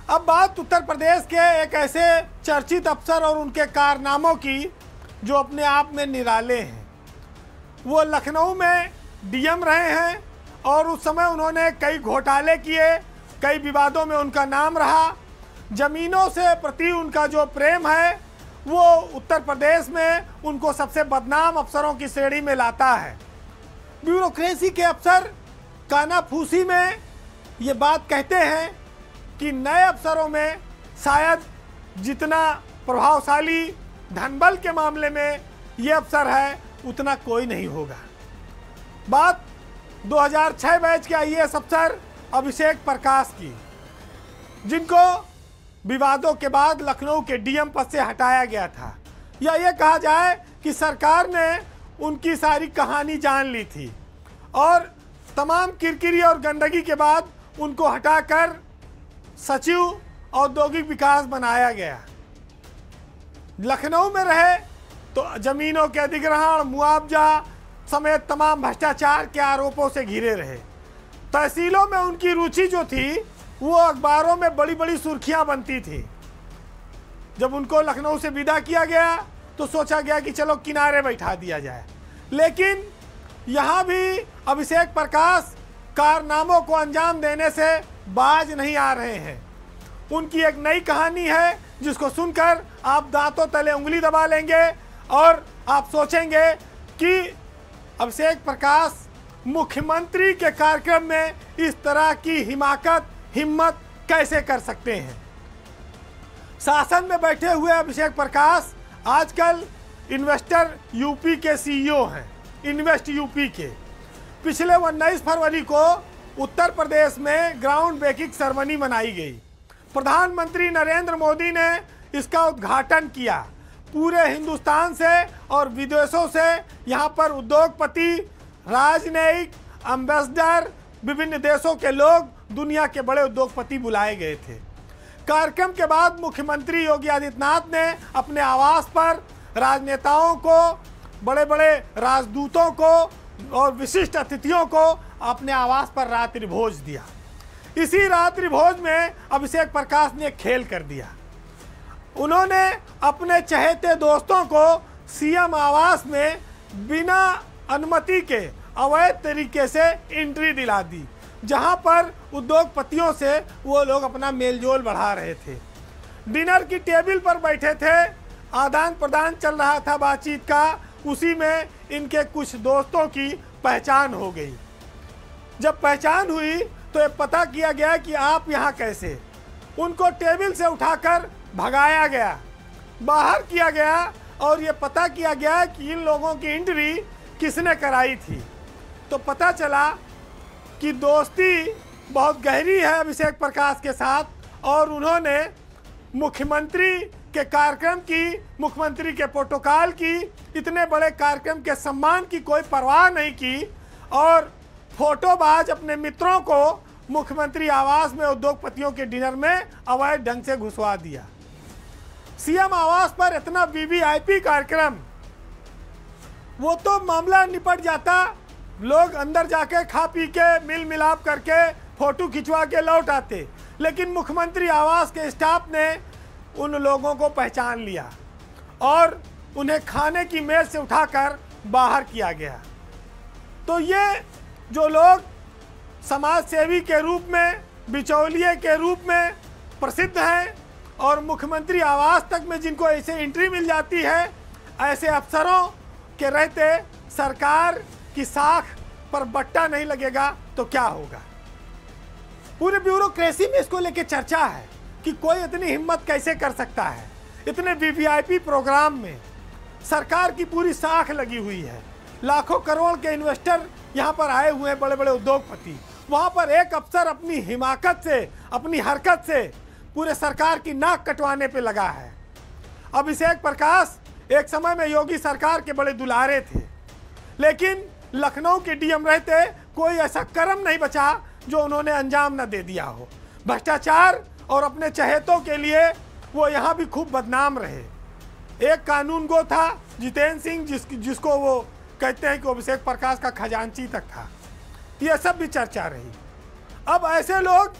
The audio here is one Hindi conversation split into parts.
अब बात उत्तर प्रदेश के एक ऐसे चर्चित अफसर और उनके कारनामों की जो अपने आप में निराले हैं। वो लखनऊ में डीएम रहे हैं और उस समय उन्होंने कई घोटाले किए, कई विवादों में उनका नाम रहा। ज़मीनों से प्रति उनका जो प्रेम है वो उत्तर प्रदेश में उनको सबसे बदनाम अफसरों की श्रेणी में लाता है। ब्यूरोक्रेसी के अफसर कानाफूसी में ये बात कहते हैं कि नए अफसरों में शायद जितना प्रभावशाली धनबल के मामले में ये अफसर है उतना कोई नहीं होगा। बात 2006 बैच के आईएएस अफसर अभिषेक प्रकाश की, जिनको विवादों के बाद लखनऊ के डीएम पद से हटाया गया था, या ये कहा जाए कि सरकार ने उनकी सारी कहानी जान ली थी और तमाम किरकिरी और गंदगी के बाद उनको हटाकर सचिव औद्योगिक विकास बनाया गया। लखनऊ में रहे तो जमीनों के अधिग्रहण, मुआवजा समेत तमाम भ्रष्टाचार के आरोपों से घिरे रहे। तहसीलों में उनकी रुचि जो थी वो अखबारों में बड़ी बड़ी सुर्खियां बनती थी। जब उनको लखनऊ से विदा किया गया तो सोचा गया कि चलो किनारे बैठा दिया जाए, लेकिन यहाँ भी अभिषेक प्रकाश कारनामों को अंजाम देने से बाज नहीं आ रहे हैं। उनकी एक नई कहानी है जिसको सुनकर आप दांतों तले उंगली दबा लेंगे और आप सोचेंगे कि अभिषेक प्रकाश मुख्यमंत्री के कार्यक्रम में इस तरह की हिम्मत कैसे कर सकते हैं। शासन में बैठे हुए अभिषेक प्रकाश आजकल इन्वेस्टर यूपी के सीईओ हैं, इन्वेस्ट यूपी के। पिछले 19 फरवरी को उत्तर प्रदेश में ग्राउंड ब्रेकिंग सेरेमनी मनाई गई। प्रधानमंत्री नरेंद्र मोदी ने इसका उद्घाटन किया। पूरे हिंदुस्तान से और विदेशों से यहाँ पर उद्योगपति, राजनयिक, एम्बेसडर, विभिन्न देशों के लोग, दुनिया के बड़े उद्योगपति बुलाए गए थे। कार्यक्रम के बाद मुख्यमंत्री योगी आदित्यनाथ ने अपने आवास पर राजनेताओं को, बड़े बड़े राजदूतों को और विशिष्ट अतिथियों को अपने आवास पर रात्रि भोज दिया। इसी रात्रि भोज में अभिषेक प्रकाश ने खेल कर दिया। उन्होंने अपने चहेते दोस्तों को सीएम आवास में बिना अनुमति के अवैध तरीके से एंट्री दिला दी, जहां पर उद्योगपतियों से वो लोग अपना मेलजोल बढ़ा रहे थे। डिनर की टेबल पर बैठे थे, आदान प्रदान चल रहा था बातचीत का। उसी में इनके कुछ दोस्तों की पहचान हो गई। जब पहचान हुई तो ये पता किया गया कि आप यहाँ कैसे। उनको टेबल से उठाकर भगाया गया, बाहर किया गया और ये पता किया गया कि इन लोगों की एंट्री किसने कराई थी। तो पता चला कि दोस्ती बहुत गहरी है अभिषेक प्रकाश के साथ और उन्होंने मुख्यमंत्री के कार्यक्रम की, मुख्यमंत्री के प्रोटोकॉल की, इतने बड़े कार्यक्रम के सम्मान की कोई परवाह नहीं की और फोटोबाज अपने मित्रों को मुख्यमंत्री आवास में उद्योगपतियों के डिनर में अवैध ढंग से घुसवा दिया। सीएम आवास पर इतना वीवीआईपी कार्यक्रम, वो तो मामला निपट जाता, लोग अंदर जाके खा पी के मिल मिलाप करके फोटो खिंचवा के लौट आते। लेकिन मुख्यमंत्री आवास के स्टाफ ने उन लोगों को पहचान लिया और उन्हें खाने की मेज से उठाकर बाहर किया गया। तो ये जो लोग समाज सेवी के रूप में, बिचौलिए के रूप में प्रसिद्ध हैं और मुख्यमंत्री आवास तक में जिनको ऐसे एंट्री मिल जाती है, ऐसे अफसरों के रहते सरकार की साख पर बट्टा नहीं लगेगा तो क्या होगा। पूरे ब्यूरोक्रेसी में इसको लेके चर्चा है कि कोई इतनी हिम्मत कैसे कर सकता है। इतने वीवीआईपी प्रोग्राम में सरकार की पूरी साख लगी हुई है, लाखों करोड़ के इन्वेस्टर यहाँ पर आए हुए हैं, बड़े बड़े उद्योगपति। वहाँ पर एक अफसर अपनी हिमाकत से, अपनी हरकत से पूरे सरकार की नाक कटवाने पे लगा है। अभिषेक प्रकाश एक समय में योगी सरकार के बड़े दुलारे थे, लेकिन लखनऊ के डीएम रहते कोई ऐसा कर्म नहीं बचा जो उन्होंने अंजाम न दे दिया हो। भ्रष्टाचार और अपने चहेतों के लिए वो यहाँ भी खूब बदनाम रहे। एक कानूनगो था जितेंद्र सिंह, जिसको वो कहते हैं कि अभिषेक प्रकाश का खजांची तक था। ये सब भी चर्चा रही। अब ऐसे लोग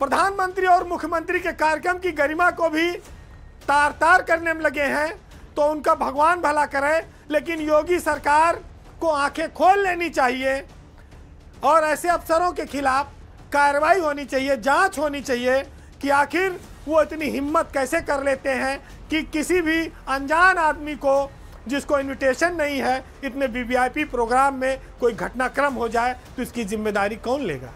प्रधानमंत्री और मुख्यमंत्री के कार्यक्रम की गरिमा को भी तार तार करने में लगे हैं, तो उनका भगवान भला करे। लेकिन योगी सरकार को आंखें खोल लेनी चाहिए और ऐसे अफसरों के खिलाफ कार्रवाई होनी चाहिए, जांच होनी चाहिए कि आखिर वो इतनी हिम्मत कैसे कर लेते हैं कि किसी भी अनजान आदमी को, जिसको इनविटेशन नहीं है, इतने वीवीआईपी प्रोग्राम में कोई घटनाक्रम हो जाए तो इसकी जिम्मेदारी कौन लेगा।